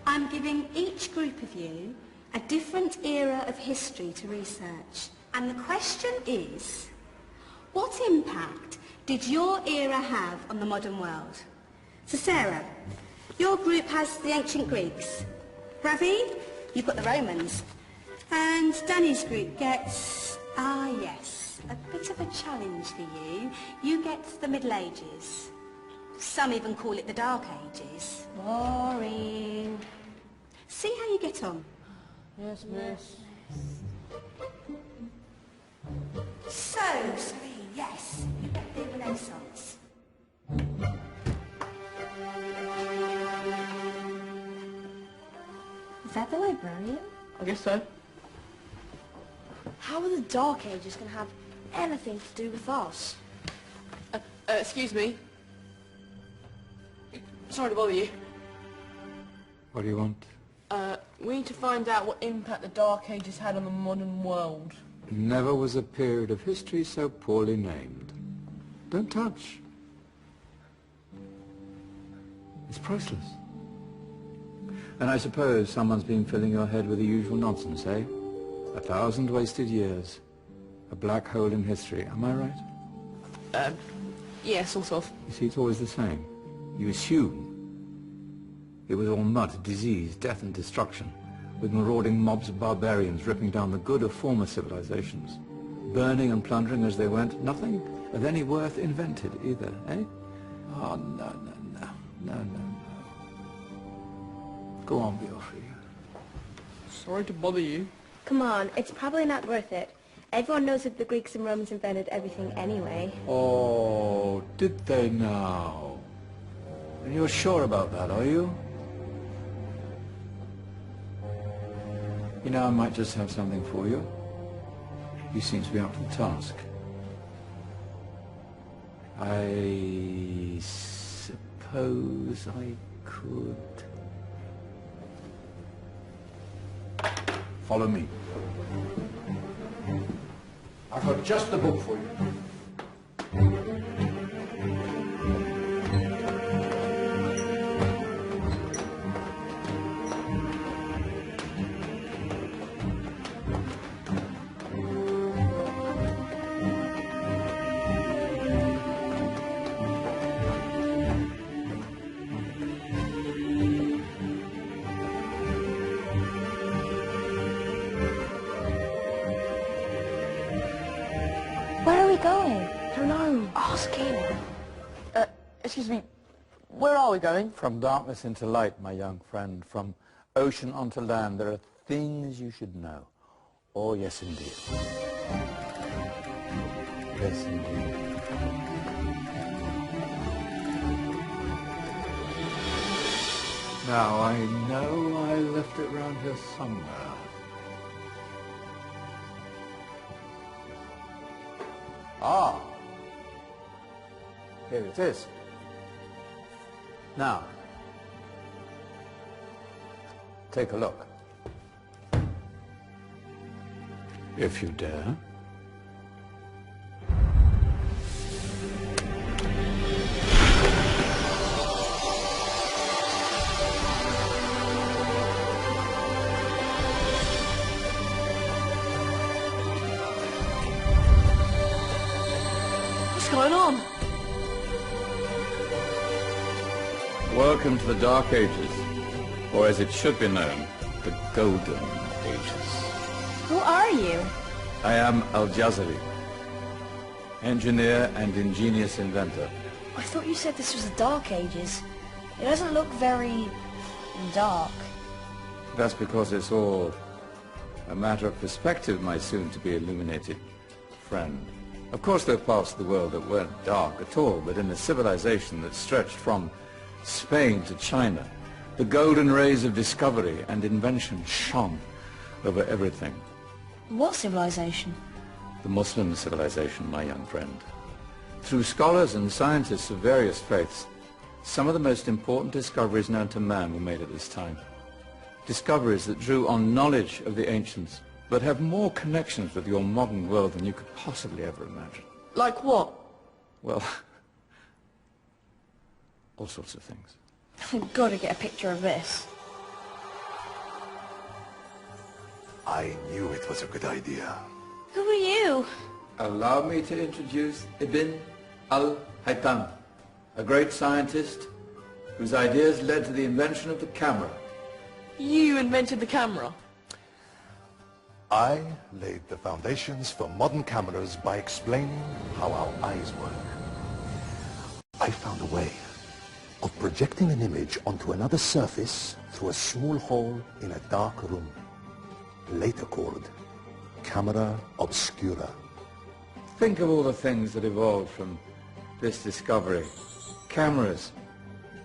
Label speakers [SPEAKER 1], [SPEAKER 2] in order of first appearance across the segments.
[SPEAKER 1] I'm giving each group of you a different era of history to research. And the question is, what impact did your era have on the modern world? So Sarah, your group has the ancient Greeks. Ravi, you've got the Romans. And Danny's group gets, yes, a bit of a challenge for you. You get the Middle Ages. Some even call it the Dark Ages. Boring. See how you get on.
[SPEAKER 2] Yes, miss.
[SPEAKER 1] So, sorry, yes, you get the Renaissance.
[SPEAKER 3] Is that the librarian?
[SPEAKER 2] I guess so.
[SPEAKER 3] How are the Dark Ages going to have anything to do with us?
[SPEAKER 2] Excuse me. Sorry to bother you.
[SPEAKER 4] What do you want?
[SPEAKER 2] We need to find out what impact the Dark Ages had on the modern world.
[SPEAKER 4] Never was a period of history so poorly named. Don't touch. It's priceless. And I suppose someone's been filling your head with the usual nonsense, eh? 1,000 wasted years. A black hole in history, am I right?
[SPEAKER 2] Yeah, sort of.
[SPEAKER 4] You see, it's always the same. You assume it was all mud, disease, death and destruction, with marauding mobs of barbarians ripping down the good of former civilizations, burning and plundering as they went, nothing of any worth invented either, eh? Oh, no, no, no, no, no, no. Go on, Beofrey.
[SPEAKER 2] Sorry to bother you.
[SPEAKER 3] Come on, it's probably not worth it. Everyone knows that the Greeks and Romans invented everything anyway.
[SPEAKER 4] Oh, did they now? And you're sure about that, are you? You know, I might just have something for you. You seem to be up to the task. I suppose I could... Follow me. I've got just the book for you.
[SPEAKER 3] Where are we going? I don't know. Ask him.
[SPEAKER 2] Excuse me, where are we going?
[SPEAKER 4] From darkness into light, my young friend. From ocean onto land. There are things you should know. Oh, yes, indeed. Yes, indeed. Now, I know I left it round here somewhere. Ah, here it is. Now, take a look. If you dare.
[SPEAKER 2] What's going on?
[SPEAKER 4] Welcome to the Dark Ages, or as it should be known, the Golden Ages.
[SPEAKER 3] Who are you?
[SPEAKER 4] I am Al-Jazari, engineer and ingenious inventor.
[SPEAKER 3] I thought you said this was the Dark Ages. It doesn't look very dark.
[SPEAKER 4] That's because it's all a matter of perspective, my soon-to-be illuminated friend. Of course, there are parts of the world that weren't dark at all, but in a civilization that stretched from Spain to China, the golden rays of discovery and invention shone over everything.
[SPEAKER 3] What civilization?
[SPEAKER 4] The Muslim civilization, my young friend. Through scholars and scientists of various faiths, some of the most important discoveries known to man were made at this time. Discoveries that drew on knowledge of the ancients, but have more connections with your modern world than you could possibly ever imagine.
[SPEAKER 2] Like what?
[SPEAKER 4] Well, all sorts of things.
[SPEAKER 3] I've got to get a picture of this.
[SPEAKER 5] I knew it was a good idea.
[SPEAKER 3] Who are you?
[SPEAKER 4] Allow me to introduce Ibn al-Haytham, a great scientist whose ideas led to the invention of the camera.
[SPEAKER 2] You invented the camera?
[SPEAKER 5] I laid the foundations for modern cameras by explaining how our eyes work. I found a way of projecting an image onto another surface through a small hole in a dark room, later called camera obscura.
[SPEAKER 4] Think of all the things that evolved from this discovery. Cameras,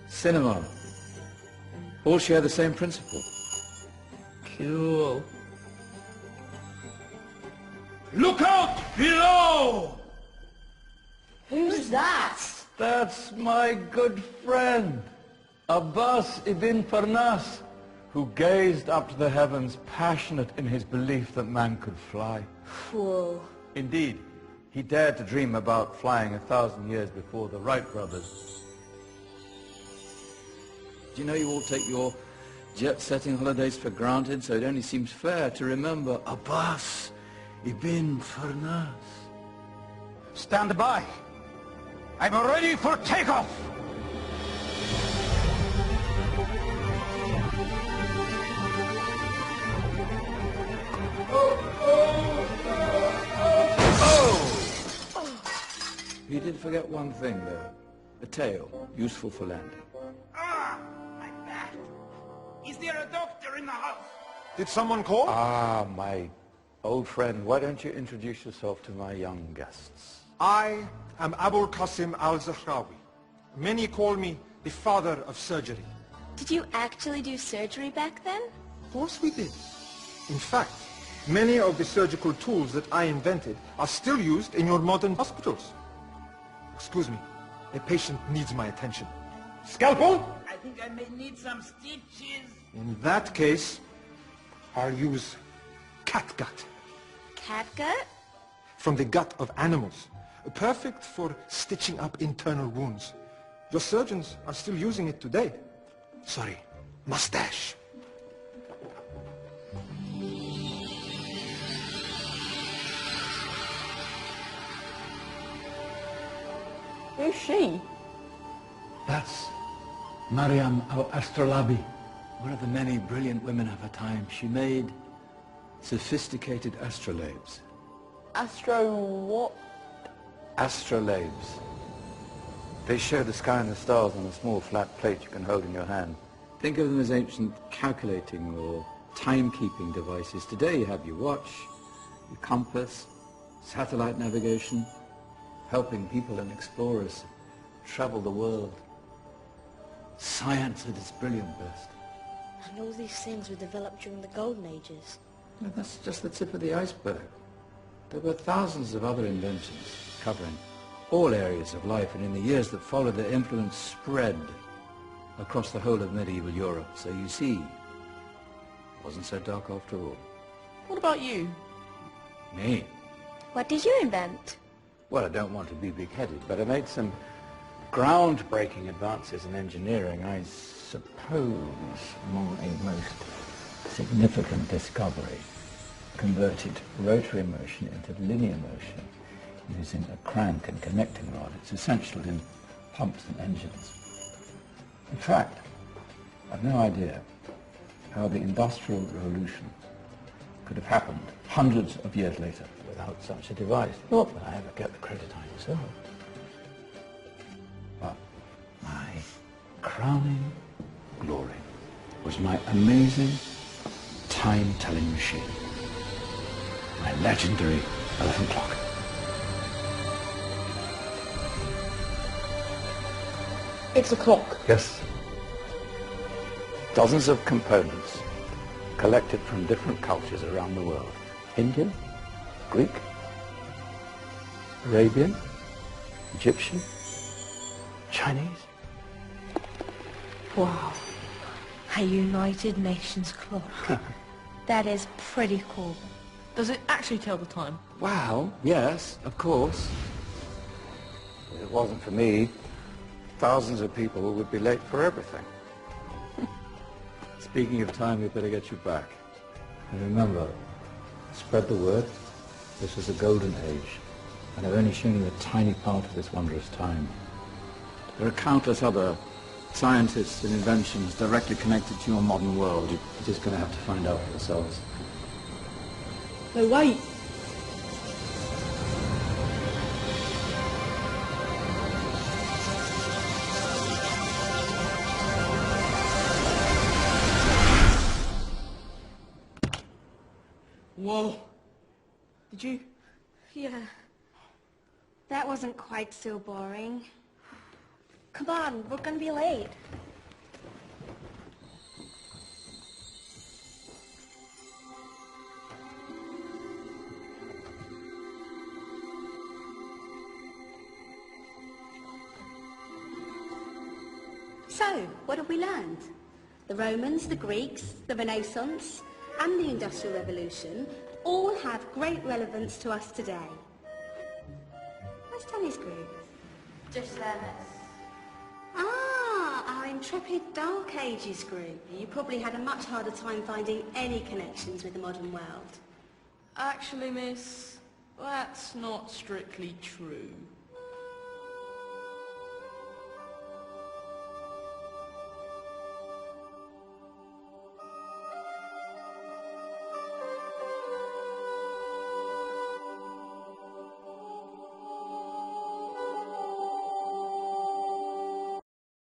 [SPEAKER 4] cinema, all share the same principle.
[SPEAKER 2] Cool.
[SPEAKER 6] Look out below!
[SPEAKER 2] Who's that?
[SPEAKER 4] That's my good friend, Abbas ibn Farnas, who gazed up to the heavens, passionate in his belief that man could fly.
[SPEAKER 2] Whoa.
[SPEAKER 4] Indeed, he dared to dream about flying 1,000 years before the Wright brothers. Do you know you all take your jet-setting holidays for granted, so it only seems fair to remember Abbas ibn Farnas.
[SPEAKER 6] Stand by. I'm ready for takeoff.
[SPEAKER 4] You did forget one thing, though. A tail, useful for landing.
[SPEAKER 6] Ah, my back. Is there a doctor in the house?
[SPEAKER 5] Did someone call?
[SPEAKER 4] Ah, my old friend, why don't you introduce yourself to my young guests?
[SPEAKER 7] I am Abul Qasim al-Zahrawi. Many call me the father of surgery.
[SPEAKER 3] Did you actually do surgery back then?
[SPEAKER 7] Of course we did. In fact, many of the surgical tools that I invented are still used in your modern hospitals. Excuse me, a patient needs my attention. Scalpel?
[SPEAKER 6] I think I may need some stitches.
[SPEAKER 7] In that case, I'll use catgut.
[SPEAKER 3] Catgut?
[SPEAKER 7] From the gut of animals. Perfect for stitching up internal wounds. Your surgeons are still using it today. Sorry, mustache.
[SPEAKER 2] Who's she?
[SPEAKER 4] That's Maryam al-Astrolabi, one of the many brilliant women of her time. She made sophisticated astrolabes.
[SPEAKER 2] Astro what?
[SPEAKER 4] Astrolabes. They show the sky and the stars on a small flat plate you can hold in your hand. Think of them as ancient calculating or timekeeping devices. Today you have your watch, your compass, satellite navigation, helping people and explorers travel the world. Science at its brilliant best.
[SPEAKER 3] And all these things were developed during the Golden Ages.
[SPEAKER 4] Well, that's just the tip of the iceberg. There were thousands of other inventions covering all areas of life, and in the years that followed, their influence spread across the whole of medieval Europe. So you see, it wasn't so dark after all.
[SPEAKER 2] What about you?
[SPEAKER 4] Me?
[SPEAKER 3] What did you invent?
[SPEAKER 4] Well, I don't want to be big-headed, but I made some groundbreaking advances in engineering. I suppose my most significant discovery converted rotary motion into linear motion using a crank and connecting rod. It's essential in pumps and engines. In fact, I've no idea how the Industrial Revolution could have happened hundreds of years later without such a device. Not that I ever get the credit I deserve. But my crowning glory was my amazing time-telling machine, my legendary elephant clock.
[SPEAKER 2] It's a clock.
[SPEAKER 4] Yes. Dozens of components collected from different cultures around the world. Indian, Greek, Arabian, Egyptian, Chinese.
[SPEAKER 3] Wow. A United Nations clock. That is pretty cool.
[SPEAKER 2] Does it actually tell the time?
[SPEAKER 4] Well, yes, of course. If it wasn't for me, thousands of people would be late for everything. Speaking of time, we better get you back. And remember, Spread the word. This is a golden age, and I've only shown you a tiny part of this wondrous time. There are countless other scientists and inventions directly connected to your modern world. You're just going to have to find out for yourselves.
[SPEAKER 2] No, wait. Whoa. Did you?
[SPEAKER 3] Yeah. That wasn't quite so boring. Come on, we're gonna be late.
[SPEAKER 1] So, what have we learned? The Romans, the Greeks, the Renaissance, and the Industrial Revolution all have great relevance to us today. Where's Tony's group?
[SPEAKER 3] Just them.
[SPEAKER 1] Ah, our intrepid Dark Ages group. You probably had a much harder time finding any connections with the modern world.
[SPEAKER 2] Actually, miss, that's not strictly true.